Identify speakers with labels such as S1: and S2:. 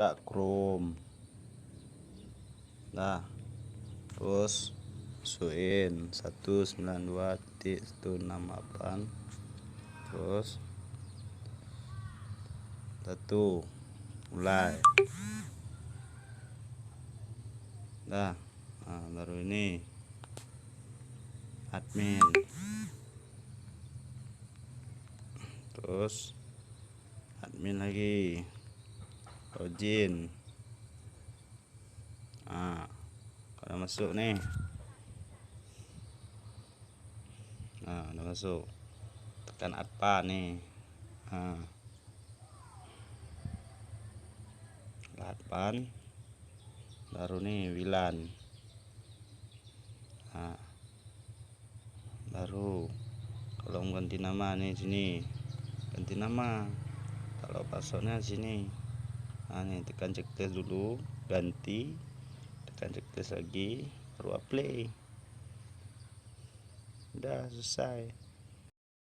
S1: Buka Chrome. Nah, terus masukin 192.168, terus satu mulai. Nah, baru ini admin, terus admin lagi, login. Kalau masuk nih, udah masuk, tekan apa nih, adpan, baru nih WLAN. Baru kalau mau ganti nama nih sini, ganti nama. Kalau passwordnya sini, nih tekan checklist dulu, ganti, tekan checklist lagi, baru apply. Udah selesai.